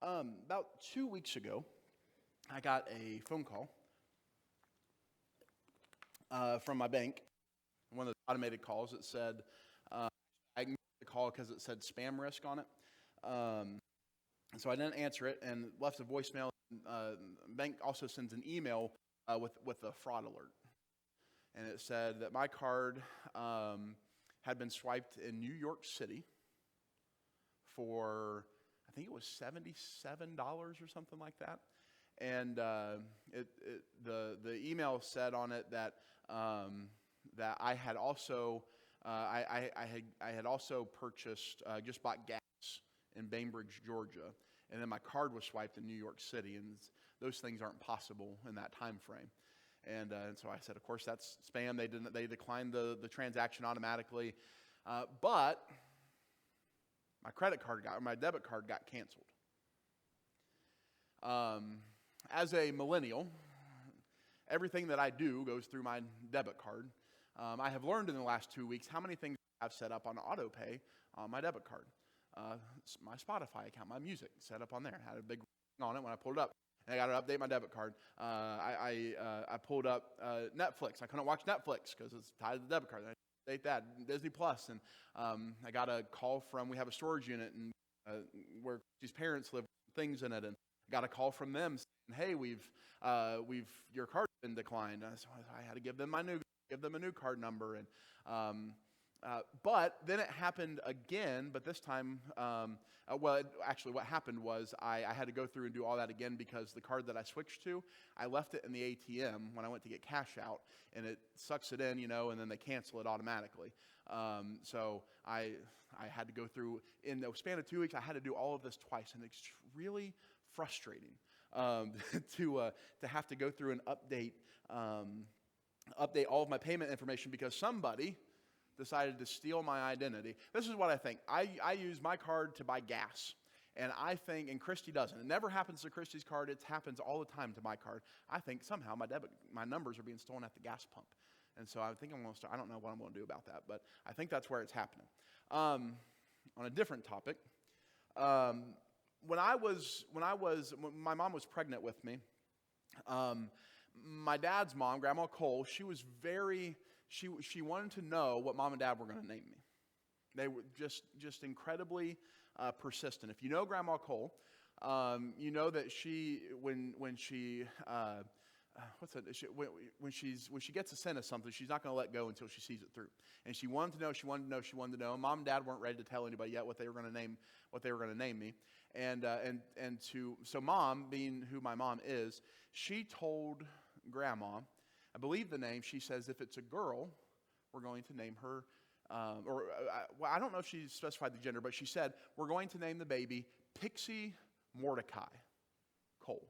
About 2 weeks ago, I got a phone call from my bank, one of those automated calls that said, I ignored the call because it said spam risk on it. So I didn't answer it and left a voicemail. Bank also sends an email with a fraud alert. And it said that my card had been swiped in New York City for, I think it was $77 or something like that. And the email said on it that that I had also I had also purchased just bought gas in Bainbridge, Georgia, and then my card was swiped in New York City, and those things aren't possible in that time frame. And so I said, of course, that's spam. They declined the transaction automatically, but my debit card got canceled. As a millennial, everything that I do goes through my debit card. I have learned in the last 2 weeks how many things I've set up on auto pay on my debit card. My Spotify account, my music set up on there. Had a big ring on it when I pulled it up. And I got to update my debit card. I pulled up Netflix. I couldn't watch Netflix because it's tied to the debit card. I update that. Disney Plus. And I got a call from, we have a storage unit and where these parents live, things in it. And I got a call from them saying, hey, your card's been declined. So I had to give them a new card number. And but then it happened again, but this time, what happened was I had to go through and do all that again because the card that I switched to, I left it in the ATM when I went to get cash out, and it sucks it in, and then they cancel it automatically. So I had to go through, in the span of 2 weeks, I had to do all of this twice, and it's really frustrating to have to go through and update all of my payment information because somebody decided to steal my identity. This is what I think. I use my card to buy gas. And I think, and Christy doesn't. It never happens to Christy's card. It happens all the time to my card. I think somehow my numbers are being stolen at the gas pump. And so I think I'm going to start, I don't know what I'm going to do about that, but I think that's where it's happening. On a different topic, when my mom was pregnant with me, my dad's mom, Grandma Kohl, she was she wanted to know what Mom and Dad were going to name me. They were just incredibly persistent. If you know Grandma Kohl, you know that when she gets a scent of something, she's not going to let go until she sees it through. And she wanted to know. Mom and Dad weren't ready to tell anybody yet what they were going to name me. So Mom, being who my mom is, she told Grandma, I believe the name, she says, if it's a girl, we're going to name her, I don't know if she specified the gender, but she said, we're going to name the baby Pixie Mordecai Kohl.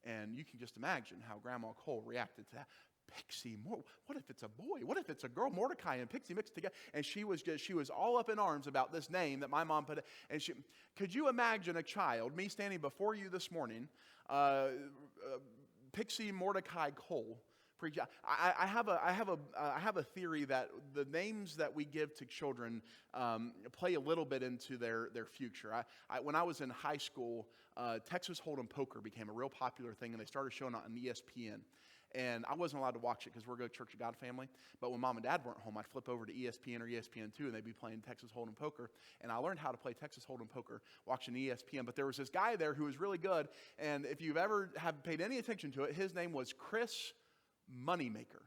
And you can just imagine how Grandma Kohl reacted to that. Pixie, what if it's a boy? What if it's a girl? Mordecai and Pixie mixed together. And she was all up in arms about this name that my mom put. And could you imagine a child, me standing before you this morning, Pixie Mordecai Kohl? I have a theory that the names that we give to children play a little bit into their future. When I was in high school, Texas Hold'em poker became a real popular thing, and they started showing it on ESPN. And I wasn't allowed to watch it because we're a good Church of God family. But when Mom and Dad weren't home, I'd flip over to ESPN or ESPN2, and they'd be playing Texas Hold'em poker. And I learned how to play Texas Hold'em poker watching ESPN. But there was this guy there who was really good, and if you've ever have paid any attention to it, his name was Chris Moneymaker.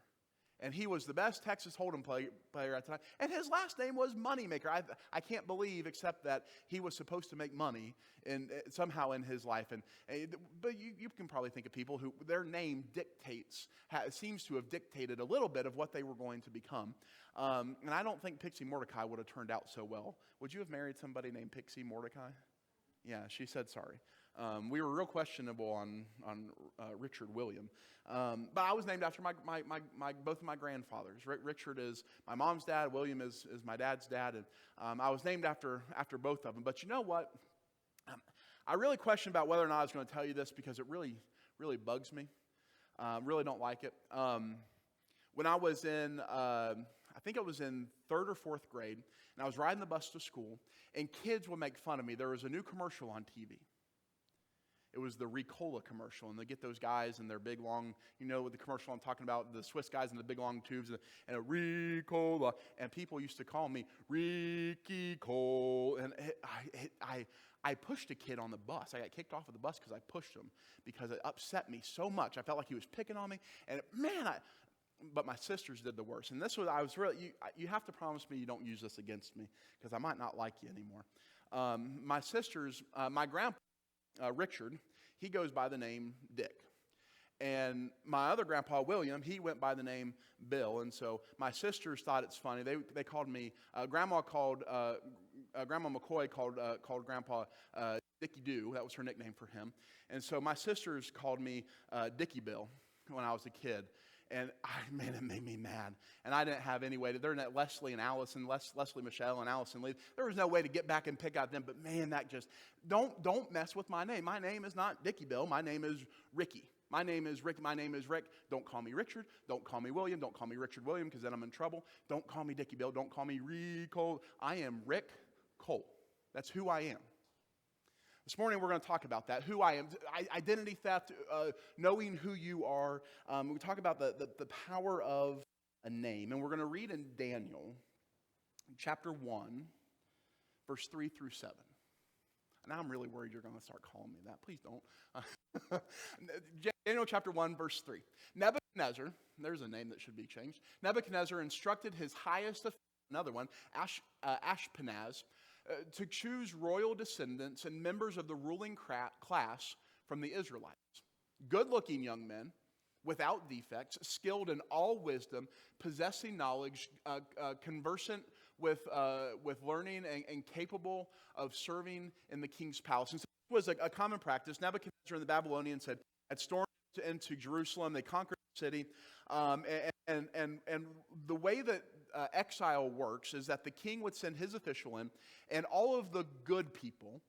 And he was the best Texas Hold'em player at the time. And his last name was Moneymaker. I can't believe, except that he was supposed to make money somehow in his life. But you can probably think of people who their name seems to have dictated a little bit of what they were going to become. And I don't think Pixie Mordecai would have turned out so well. Would you have married somebody named Pixie Mordecai? Yeah, she said sorry. We were real questionable on Richard William. But I was named after both of my grandfathers. Richard is my mom's dad. William is my dad's dad. And I was named after both of them. But you know what? I really question about whether or not I was going to tell you this because it really, really bugs me. Really don't like it. When I was I think I was in third or fourth grade, and I was riding the bus to school, and kids would make fun of me. There was a new commercial on TV. It was the Ricola commercial, and they get those guys in their big long, you know, with the commercial I'm talking about, the Swiss guys in the big long tubes, and a Ricola, and people used to call me Ricky Cole, and I pushed a kid on the bus. I got kicked off of the bus because I pushed him because it upset me so much. I felt like he was picking on me, and but my sisters did the worst. And this was, I was really, you have to promise me you don't use this against me because I might not like you anymore. My sisters, my grandpa, Richard, he goes by the name Dick. And my other grandpa, William, he went by the name Bill. And so my sisters thought it's funny. They called me, Grandma McCoy called Grandpa Dickie Doo. That was her nickname for him. And so my sisters called me Dickie Bill when I was a kid. And it made me mad. And I didn't have any way to, they're not Leslie and Allison, Leslie Michelle and Allison Lee. There was no way to get back and pick out them. But man, that just, don't mess with my name. My name is not Dickie Bill. My name is Ricky. My name is Rick. My name is Rick. Don't call me Richard. Don't call me William. Don't call me Richard William because then I'm in trouble. Don't call me Dickie Bill. Don't call me Cole. I am Rick Kohl. That's who I am. This morning we're going to talk about that, who I am, identity theft, knowing who you are. We talk about the power of a name. And we're going to read in Daniel chapter 1, verse 3 through 7. And now I'm really worried you're going to start calling me that. Please don't. Daniel chapter 1, verse 3. Nebuchadnezzar, there's a name that should be changed. Nebuchadnezzar instructed his highest official, another one, Ashpenaz, to choose royal descendants and members of the ruling class from the Israelites. Good-looking young men, without defects, skilled in all wisdom, possessing knowledge, conversant with learning, and capable of serving in the king's palace. And so this was a common practice. Nebuchadnezzar and the Babylonians had stormed into Jerusalem. They conquered the city. And the way that exile works is that the king would send his official in, and all of the good people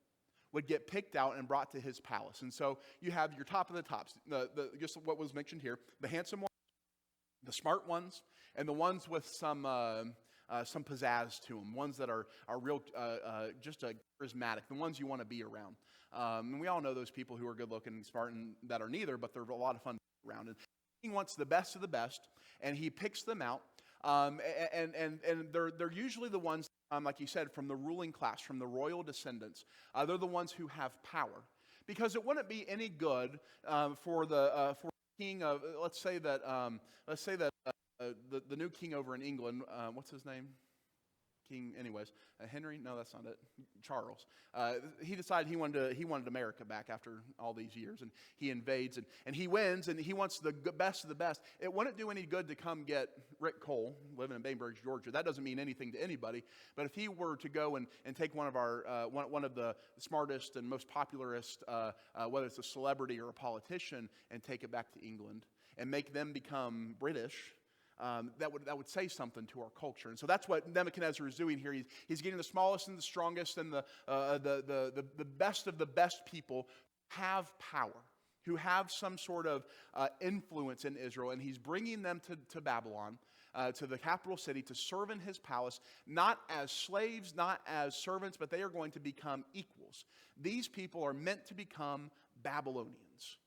would get picked out and brought to his palace. And so you have your top of the tops, just what was mentioned here, the handsome ones, the smart ones, and the ones with some pizzazz to them, ones that are real, just charismatic, the ones you want to be around. And we all know those people who are good looking and smart and that are neither, but they're a lot of fun to be around. And the king wants the best of the best, and he picks them out. And they're usually the ones, like you said, from the ruling class, from the royal descendants. They're the ones who have power, because it wouldn't be any good for the king of, let's say that the new king over in England, what's his name? King, anyways, Henry? No, that's not it. Charles. He decided he wanted America back after all these years, and he invades and he wins, and he wants the best of the best. It wouldn't do any good to come get Rick Kohl living in Bainbridge, Georgia. That doesn't mean anything to anybody. But if he were to go and take one of our one of the smartest and most popularist, whether it's a celebrity or a politician, and take it back to England and make them become British. That would say something to our culture. And so that's what Nebuchadnezzar is doing here. He's getting the smallest and the strongest and the best of the best people have power, who have some sort of influence in Israel, and he's bringing them to Babylon, to the capital city, to serve in his palace, not as slaves, not as servants, but they are going to become equals. These people are meant to become Babylonians.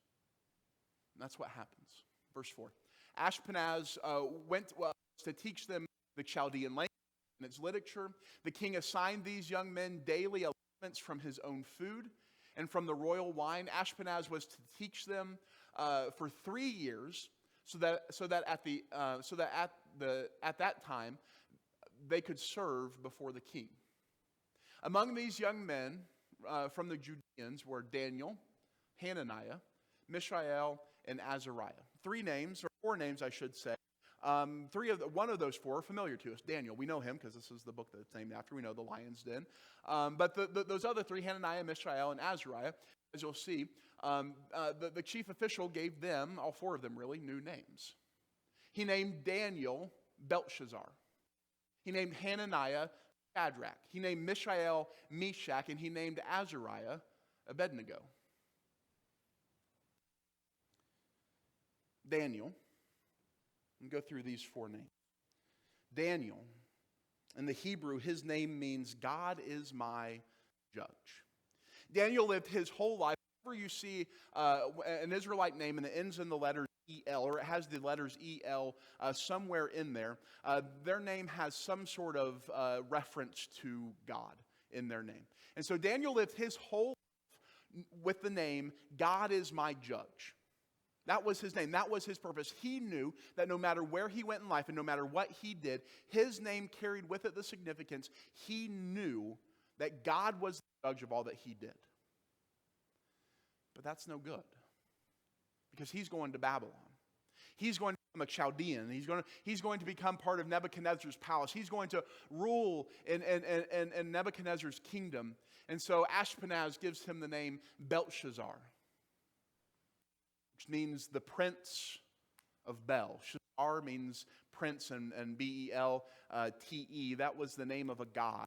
And that's what happens. Verse 4. Ashpenaz went to teach them the Chaldean language and its literature. The king assigned these young men daily allotments from his own food and from the royal wine. Ashpenaz was to teach them for 3 years, so that at that time they could serve before the king. Among these young men from the Judeans were Daniel, Hananiah, Mishael, and Azariah. 3 names, or 4 names, I should say. One of those 4 are familiar to us. Daniel, we know him because this is the book that's named after. We know the lion's den. But those other 3, Hananiah, Mishael, and Azariah, as you'll see, the chief official gave them, all 4 of them really, new names. He named Daniel Belshazzar. He named Hananiah Shadrach. He named Mishael Meshach, and he named Azariah Abednego. Daniel, and go through these 4 names. Daniel, in the Hebrew, his name means God is my judge. Daniel lived his whole life whenever you see an Israelite name and it ends in the letters E-L, or it has the letters E-L somewhere in there, their name has some sort of reference to God in their name. And so Daniel lived his whole life with the name, God is my judge. That was his name. That was his purpose. He knew that no matter where he went in life and no matter what he did, his name carried with it the significance. He knew that God was the judge of all that he did. But that's no good, because he's going to Babylon. He's going to become a Chaldean. He's going to become part of Nebuchadnezzar's palace. He's going to rule in Nebuchadnezzar's kingdom. And so Ashpenaz gives him the name Belshazzar, which means the prince of Bel. Shazar means prince, and B-E-L-T-E. That was the name of a god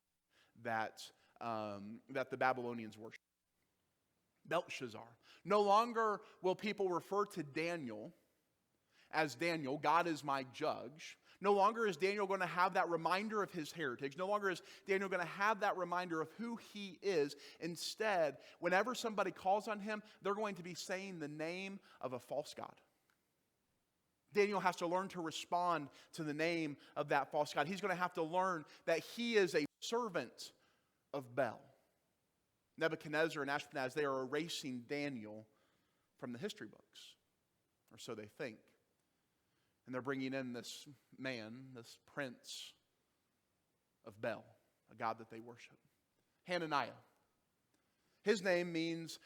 that the Babylonians worshiped. Belshazzar. No longer will people refer to Daniel as Daniel, God is my judge. No longer is Daniel going to have that reminder of his heritage. No longer is Daniel going to have that reminder of who he is. Instead, whenever somebody calls on him, they're going to be saying the name of a false god. Daniel has to learn to respond to the name of that false god. He's going to have to learn that he is a servant of Bel. Nebuchadnezzar and Ashpenaz, they are erasing Daniel from the history books, or so they think. And they're bringing in this man, this prince of Bel, a god that they worship. Hananiah. His name means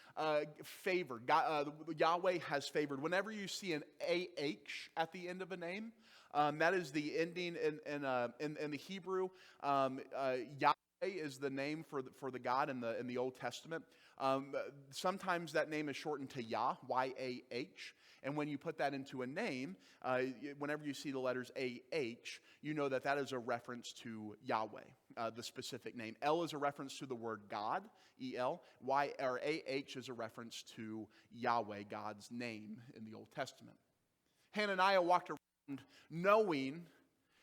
favored. God, Yahweh has favored. Whenever you see an A-H at the end of a name, that is the ending in the Hebrew. Yahweh is the name for the God in the Old Testament. Sometimes that name is shortened to Yah, Y-A-H. And when you put that into a name, whenever you see the letters A-H, you know that that is a reference to Yahweh, the specific name. L is a reference to the word God, E-L. Y, or A-H is a reference to Yahweh, God's name in the Old Testament. Hananiah walked around knowing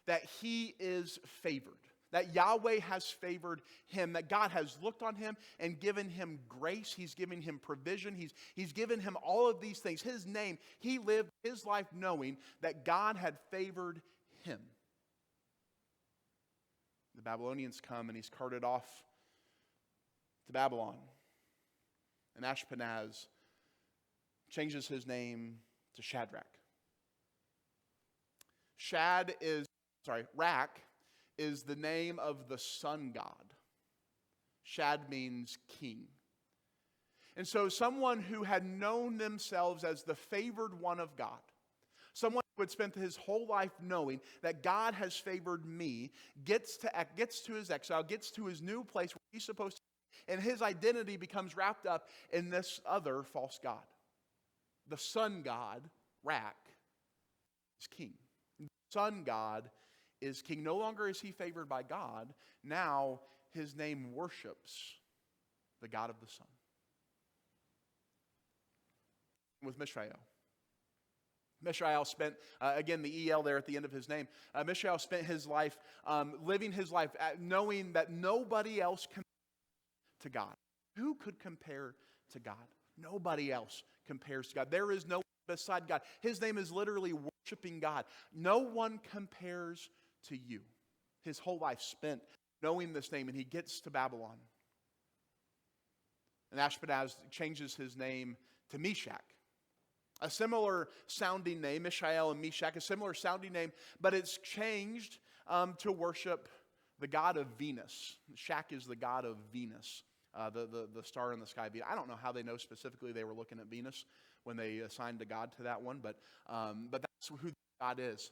that he is favored, that Yahweh has favored him, that God has looked on him and given him grace. He's given him provision. He's given him all of these things. His name, he lived his life knowing that God had favored him. The Babylonians come and he's carted off to Babylon. And Ashpenaz changes his name to Shadrach. Rak is the name of the sun god. Shad means king. And so someone who had known themselves as the favored one of God, someone who had spent his whole life knowing that God has favored me, gets to his exile, gets to his new place where he's supposed to be, and his identity becomes wrapped up in this other false god. The sun god, Rak, is king. The sun god is king. No longer is he favored by God. Now his name worships the God of the sun. With Mishael. Mishael spent, again, the E-L there at the end of his name. Mishael spent his life living his life knowing that nobody else compared to God. Who could compare to God? Nobody else compares to God. There is no one beside God. His name is literally worshiping God. No one compares to you. His whole life spent knowing this name, and he gets to Babylon. And Ashpenaz changes his name to Meshach. A similar sounding name, Mishael and Meshach, a similar sounding name, but it's changed to worship the god of Venus. Shach is the god of Venus, the star in the sky. I don't know how they know specifically they were looking at Venus when they assigned a god to that one, but that's who God is.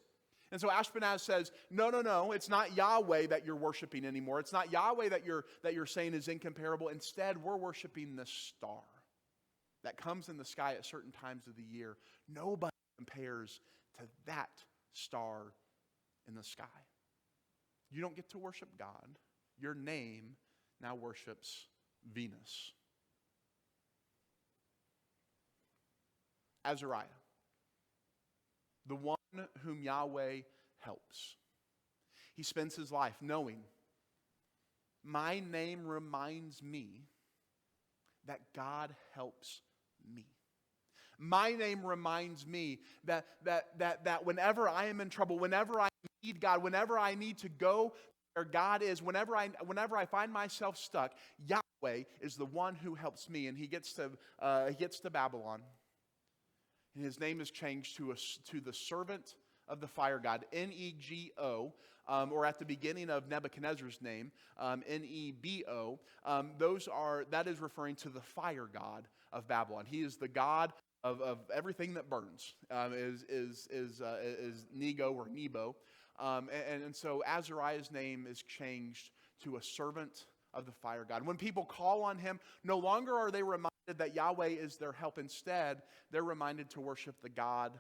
And so Ashpenaz says, no, it's not Yahweh that you're worshiping anymore. It's not Yahweh that you're saying is incomparable. Instead, we're worshiping this star that comes in the sky at certain times of the year. Nobody compares to that star in the sky. You don't get to worship God. Your name now worships Venus. Azariah, the one whom Yahweh helps. He spends his life knowing, my name reminds me that God helps me. My name reminds me that whenever I am in trouble, whenever I need God, whenever I need to go where God is, whenever I find myself stuck, Yahweh is the one who helps me. And he gets to Babylon, and his name is changed to the servant of the fire god, Nego, or at the beginning of Nebuchadnezzar's name, Nebo. That is referring to the fire god of Babylon. He is the god of everything that burns. Is Nego or Nebo. And so Azariah's name is changed to a servant of the fire god. When people call on him, no longer are they reminded that Yahweh is their help. Instead, they're reminded to worship the God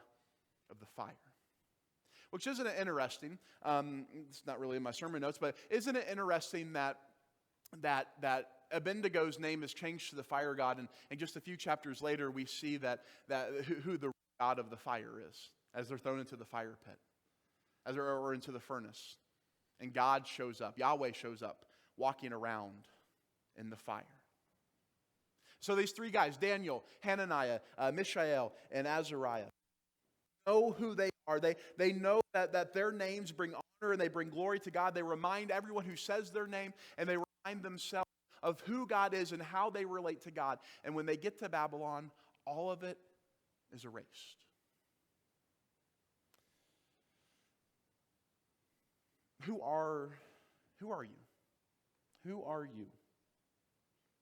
of the fire. Which isn't it interesting? It's not really in my sermon notes, but isn't it interesting that Abednego's name is changed to the fire god, and just a few chapters later we see that who the God of the fire is, as they're thrown into the fire pit, or into the furnace. And God shows up, Yahweh shows up, walking around in the fire. So these three guys, Daniel, Hananiah, Mishael, and Azariah, know who they are. They know that their names bring honor and they bring glory to God. They remind everyone who says their name, and they remind themselves of who God is and how they relate to God. And when they get to Babylon, all of it is erased. Who are you? Who are you?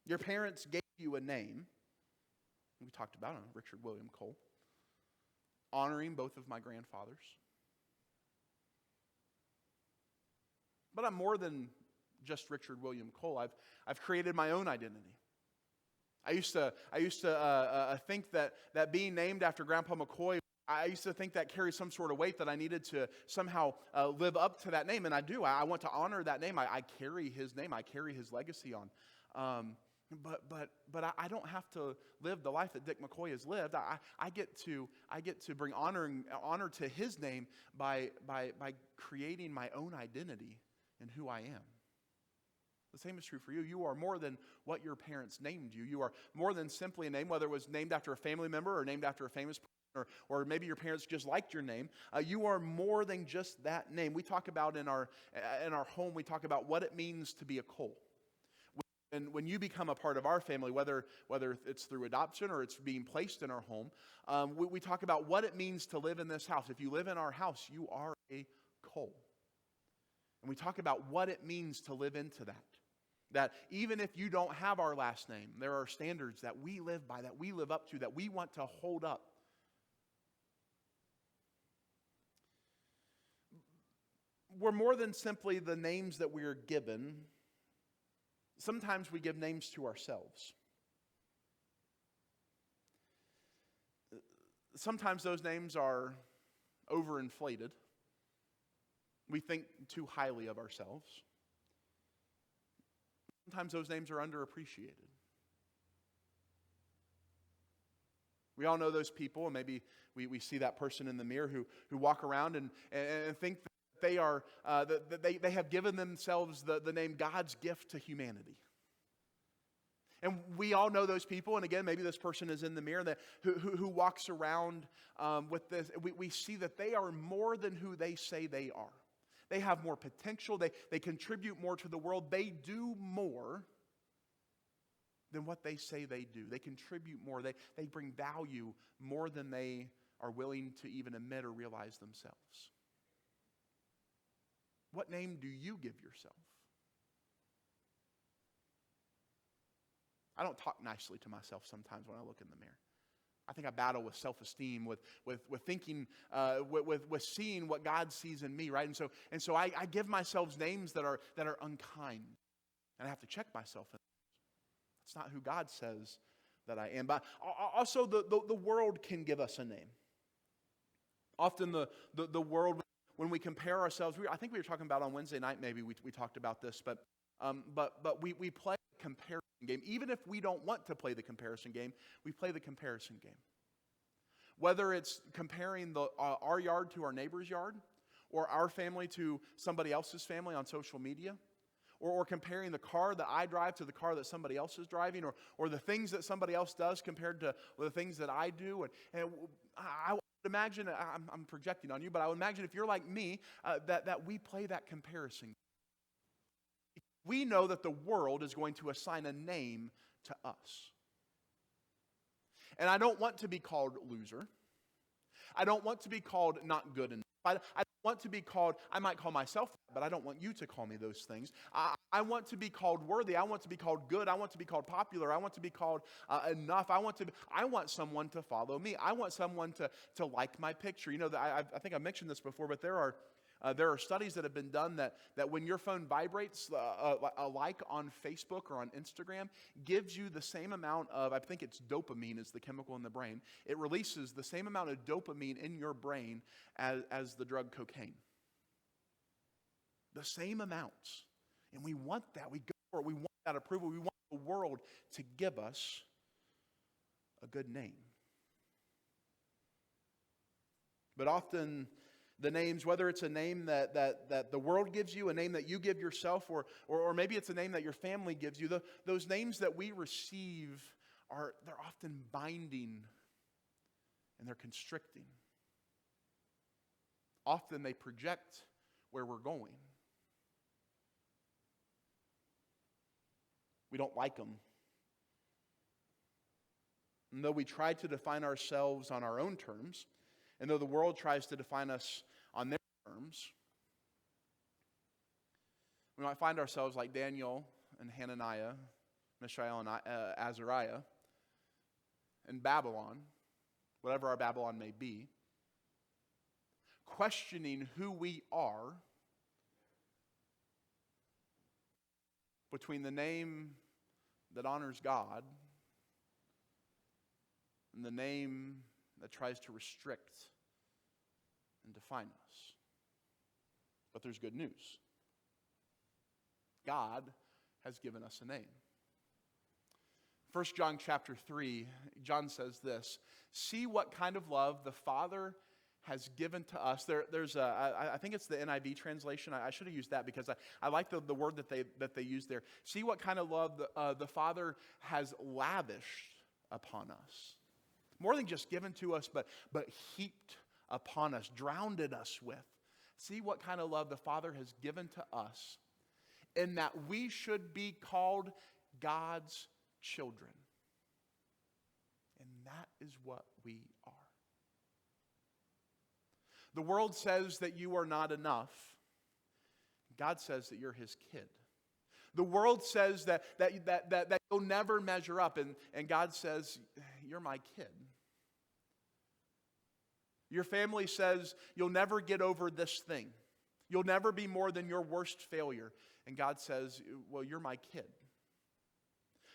Your parents gave you a name. We talked about it, Richard William Kohl. Honoring both of my grandfathers. But I'm more than just Richard William Kohl. I've created my own identity. I used to think that being named after Grandpa McCoy, I used to think that carried some sort of weight, that I needed to somehow live up to that name, and I do. I want to honor that name. I carry his name. I carry his legacy on. But I don't have to live the life that Dick McCoy has lived. I get to bring honor to his name by creating my own identity in who I am. The same is true for you. You are more than what your parents named you. You are more than simply a name, whether it was named after a family member or named after a famous person, or maybe your parents just liked your name. You are more than just that name. We talk about in our home, we talk about what it means to be a Kohl. And when you become a part of our family, whether it's through adoption or it's being placed in our home, we talk about what it means to live in this house. If you live in our house, you are a Kohl. And we talk about what it means to live into that. That even if you don't have our last name, there are standards that we live by, that we live up to, that we want to hold up. We're more than simply the names that we are given. Sometimes we give names to ourselves. Sometimes those names are overinflated. We think too highly of ourselves. Sometimes those names are underappreciated. We all know those people, and maybe we see that person in the mirror who walk around and think that they have given themselves the name God's gift to humanity. And we all know those people, and again, maybe this person is in the mirror who walks around with this. We see that they are more than who they say they are. They have more potential. They contribute more to the world. They do more than what they say they do. They contribute more. They bring value more than they are willing to even admit or realize themselves. What name do you give yourself? I don't talk nicely to myself sometimes when I look in the mirror. I think I battle with self-esteem, with thinking, with seeing what God sees in me, right? And so I give myself names that are unkind, and I have to check myself. That's not who God says that I am. But also, the world can give us a name. Often, the world, when we compare ourselves, I think we were talking about on Wednesday night. Maybe we talked about this, but we play a comparison game. Even if we don't want to play the comparison game, we play the comparison game. Whether it's comparing our yard to our neighbor's yard, or our family to somebody else's family on social media, or comparing the car that I drive to the car that somebody else is driving, or the things that somebody else does compared to the things that I do. And I would imagine, I'm projecting on you, but I would imagine if you're like me, that we play that comparison. We know that the world is going to assign a name to us. And I don't want to be called loser. I don't want to be called not good enough. I don't want to be called, I might call myself that, but I don't want you to call me those things. I want to be called worthy. I want to be called good. I want to be called popular. I want to be called enough. I want someone to follow me. I want someone to like my picture. You know, I think I mentioned this before, but there are studies that have been done that when your phone vibrates, a like on Facebook or on Instagram gives you the same amount of, I think it's dopamine is the chemical in the brain. It releases the same amount of dopamine in your brain as the drug cocaine. The same amounts. And we want that. We go for it. We want that approval. We want the world to give us a good name. But often the names, whether it's a name that the world gives you, a name that you give yourself, or maybe it's a name that your family gives you, those names that we receive they're often binding and they're constricting. Often they project where we're going. We don't like them. And though we try to define ourselves on our own terms, and though the world tries to define us on their terms, we might find ourselves like Daniel and Hananiah, Mishael and Azariah, in Babylon, whatever our Babylon may be, questioning who we are between the name that honors God and the name that tries to restrict and define us. But there's good news. God has given us a name. 1 John chapter 3, John says this, "See what kind of love the Father has given to us." I think it's the NIV translation. I should have used that because I like the word that they use there. See what kind of love the Father has lavished upon us. More than just given to us, but heaped upon us, drowned us with. See what kind of love the Father has given to us, in that we should be called God's children. And that is what we are. The world says that you are not enough. God says that you're His kid. The world says that you'll never measure up, and God says, you're my kid. Your family says you'll never get over this thing. You'll never be more than your worst failure. And God says, well, you're my kid.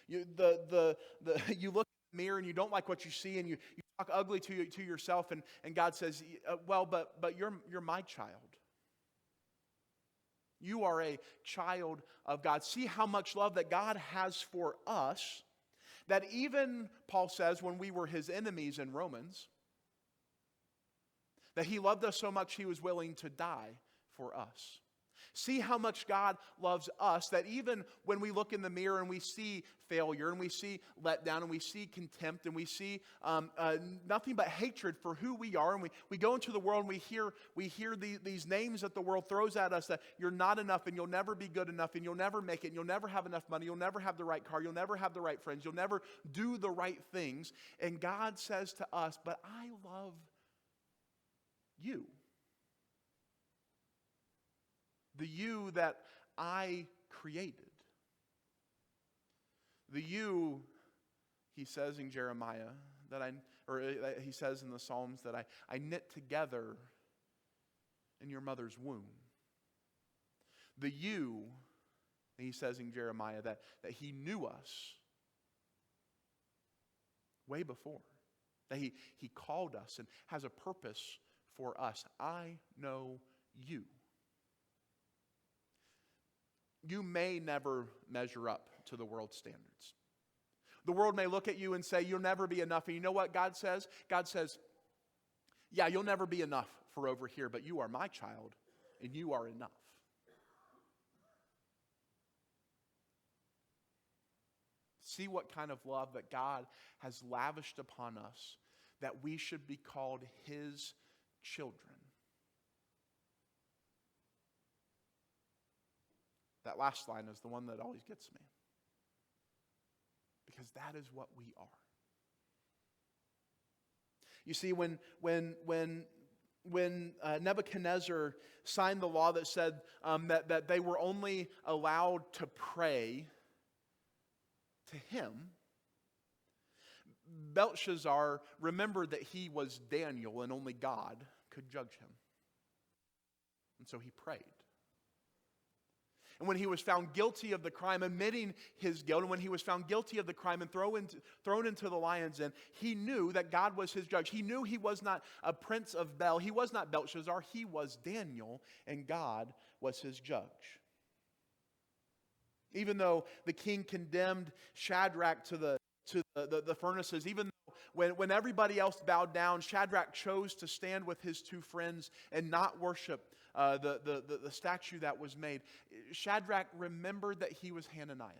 You look in the mirror and you don't like what you see, and you talk ugly to yourself, and God says, well, but you're my child. You are a child of God. See how much love that God has for us, that even, Paul says, when we were His enemies in Romans, that He loved us so much He was willing to die for us. See how much God loves us, that even when we look in the mirror and we see failure and we see letdown and we see contempt and we see nothing but hatred for who we are, and we go into the world and we hear these names that the world throws at us, that you're not enough and you'll never be good enough and you'll never make it and you'll never have enough money, you'll never have the right car, you'll never have the right friends, you'll never do the right things. And God says to us, but I love you. The you that I created. The you, He says in Jeremiah, He says in the Psalms, that I knit together in your mother's womb. The you, He says in Jeremiah, that He knew us way before. That He called us and has a purpose for us. I know you. You may never measure up to the world's standards. The world may look at you and say, you'll never be enough. And you know what God says? God says, yeah, you'll never be enough for over here, but you are my child, and you are enough. See what kind of love that God has lavished upon us, that we should be called His children. That last line is the one that always gets me. Because that is what we are. You see, when Nebuchadnezzar signed the law that said that they were only allowed to pray to him, Belshazzar remembered that he was Daniel and only God could judge him. And so he prayed. And when he was found guilty of the crime, admitting his guilt, and when he was found guilty of the crime and thrown into the lion's den, he knew that God was his judge. He knew he was not a prince of Bel. He was not Belshazzar. He was Daniel, and God was his judge. Even though the king condemned Shadrach to the furnaces, even though when everybody else bowed down, Shadrach chose to stand with his two friends and not worship the statue that was made. Shadrach remembered that he was Hananiah.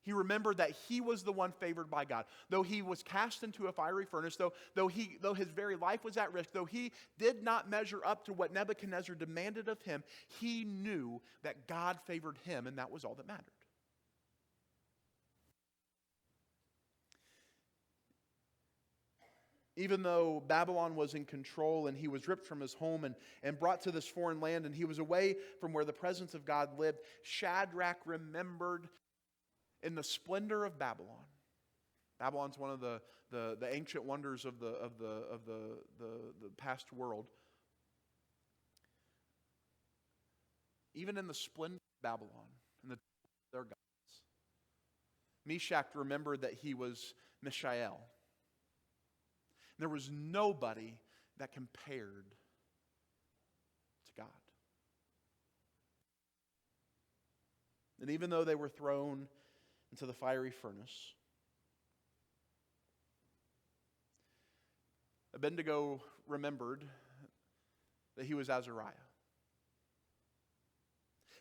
He remembered that he was the one favored by God. Though he was cast into a fiery furnace, though his very life was at risk, though he did not measure up to what Nebuchadnezzar demanded of him, he knew that God favored him, and that was all that mattered. Even though Babylon was in control and he was ripped from his home and brought to this foreign land and he was away from where the presence of God lived, Shadrach remembered in the splendor of Babylon. Babylon's one of the ancient wonders of the past world. Even in the splendor of Babylon and their gods, Meshach remembered that he was Mishael. There was nobody that compared to God. And even though they were thrown into the fiery furnace, Abednego remembered that he was Azariah.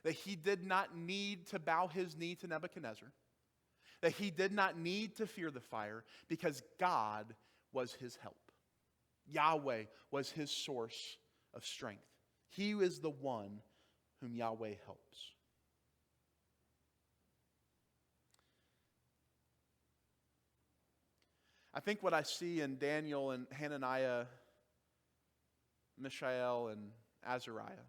That he did not need to bow his knee to Nebuchadnezzar. That he did not need to fear the fire because God was his help. Yahweh was his source of strength. He is the one whom Yahweh helps. I think what I see in Daniel and Hananiah, Mishael and Azariah,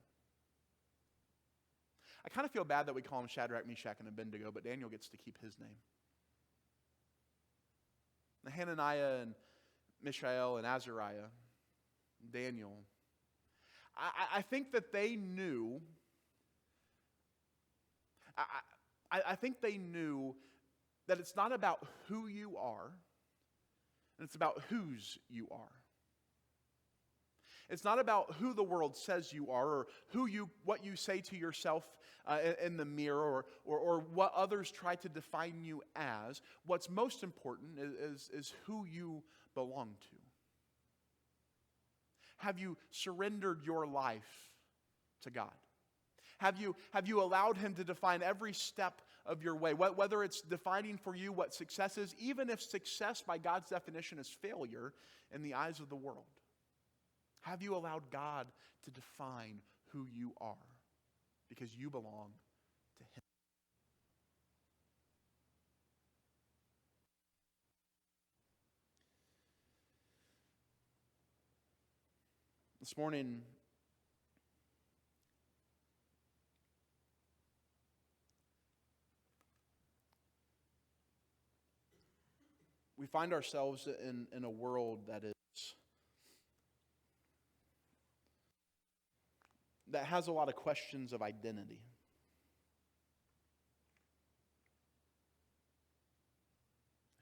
I kind of feel bad that we call him Shadrach, Meshach, and Abednego, but Daniel gets to keep his name. The Hananiah and Mishael and Azariah, Daniel, I think that they knew, I think they knew that it's not about who you are, and it's about whose you are. It's not about who the world says you are, or what you say to yourself in the mirror, or what others try to define you as. What's most important is who you belong to. Have you surrendered your life to God? Have you allowed Him to define every step of your way? Whether it's defining for you what success is, even if success by God's definition is failure in the eyes of the world. Have you allowed God to define who you are? Because you belong to Him. This morning, we find ourselves in a world that has a lot of questions of identity.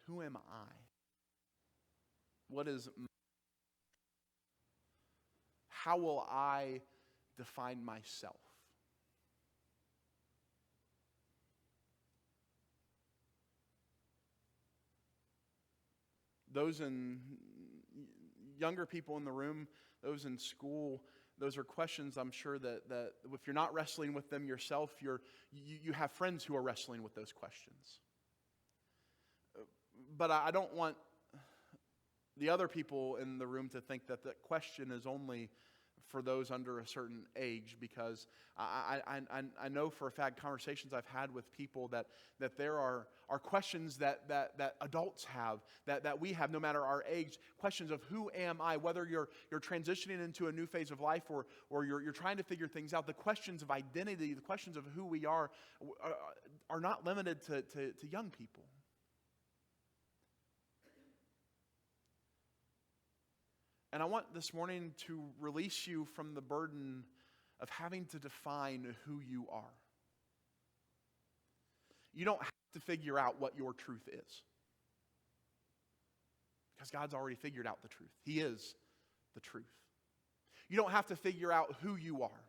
Who am I? What is how will I define myself? Those younger people in the room, those in school, those are questions I'm sure that if you're not wrestling with them yourself, you have friends who are wrestling with those questions. But I don't want the other people in the room to think that the question is only for those under a certain age, because I know for a fact, conversations I've had with people, that there are questions that adults have, that we have no matter our age, questions of who am I, whether you're transitioning into a new phase of life or you're trying to figure things out. The questions of identity, the questions of who we are not limited to young people. And I want this morning to release you from the burden of having to define who you are. You don't have to figure out what your truth is, because God's already figured out the truth. He is the truth. You don't have to figure out who you are,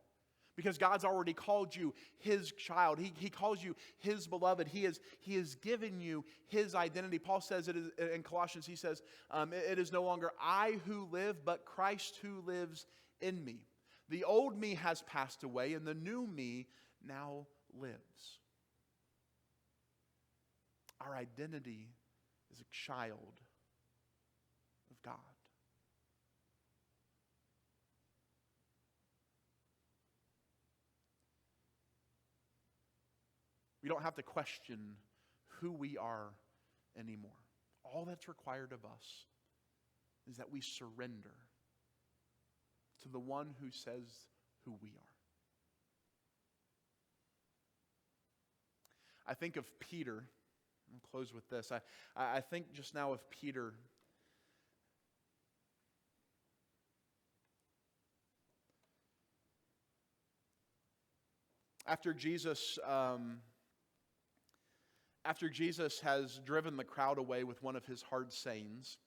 because God's already called you His child. He calls you His beloved. He has given you His identity. Paul says it is, in Colossians, he says, it is no longer I who live, but Christ who lives in me. The old me has passed away, and the new me now lives. Our identity is a child of God. We don't have to question who we are anymore. All that's required of us is that we surrender to the one who says who we are. I think of Peter. I'll close with this. I think just now of Peter. After Jesus has driven the crowd away with one of his hard sayings,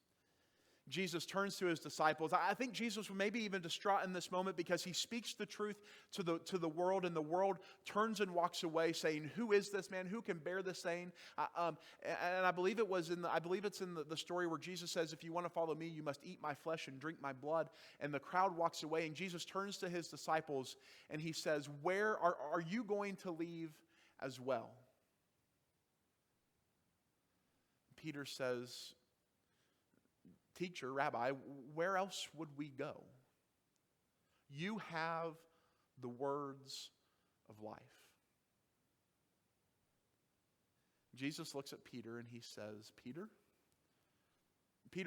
Jesus turns to his disciples. I think Jesus was maybe even distraught in this moment, because he speaks the truth to the world, and the world turns and walks away saying, "Who is this man? Who can bear this saying?" And I believe it's in the story where Jesus says, "If you want to follow me, you must eat my flesh and drink my blood." And the crowd walks away, and Jesus turns to his disciples and he says, "Where are you going to leave as well?" Peter says, "Teacher, Rabbi, where else would we go? You have the words of life." Jesus looks at Peter and he says, Peter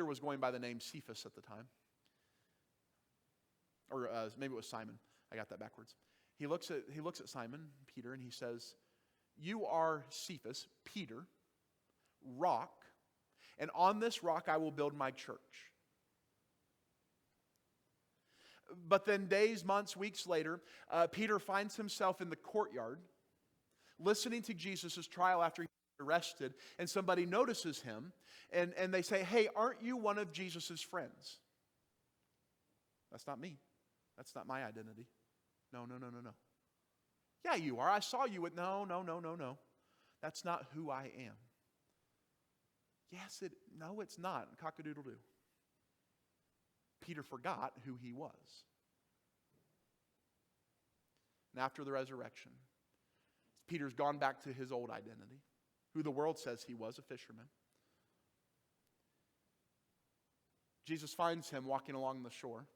was going by the name Cephas at the time. Or maybe it was Simon. I got that backwards. He looks at Simon, Peter, and he says, "You are Cephas, Peter, rock, and on this rock I will build my church." But then days, months, weeks later, Peter finds himself in the courtyard listening to Jesus' trial after he was arrested, and somebody notices him, and they say, "Hey, aren't you one of Jesus' friends?" "That's not me. That's not my identity." No. "Yeah, you are. I saw you with..." No. "That's not who I am." No, it's not. Cock-a-doodle-doo. Peter forgot who he was. And after the resurrection, Peter's gone back to his old identity, who the world says he was, a fisherman. Jesus finds him walking along the shore.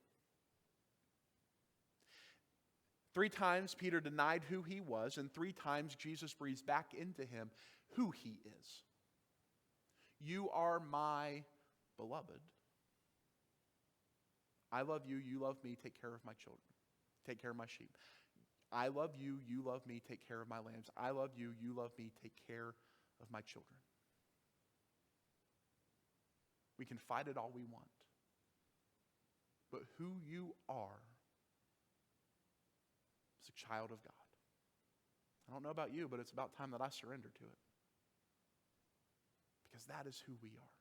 3 times Peter denied who he was, and 3 times Jesus breathes back into him who he is. "You are my beloved. I love you, you love me, take care of my children. Take care of my sheep. I love you, you love me, take care of my lambs. I love you, you love me, take care of my children." We can fight it all we want, but who you are is a child of God. I don't know about you, but it's about time that I surrender to it, because that is who we are.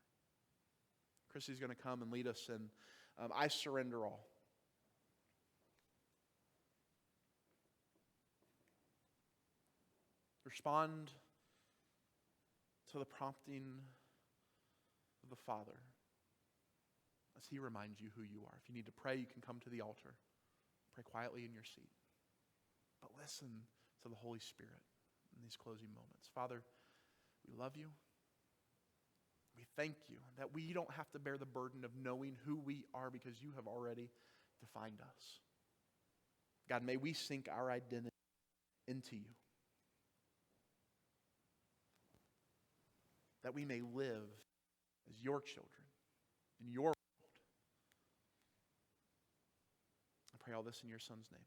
Chrissy's going to come and lead us in I Surrender All. Respond to the prompting of the Father as He reminds you who you are. If you need to pray, you can come to the altar. Pray quietly in your seat. But listen to the Holy Spirit in these closing moments. Father, we love you. We thank you that we don't have to bear the burden of knowing who we are because you have already defined us. God, may we sink our identity into you, that we may live as your children in your world. I pray all this in your Son's name.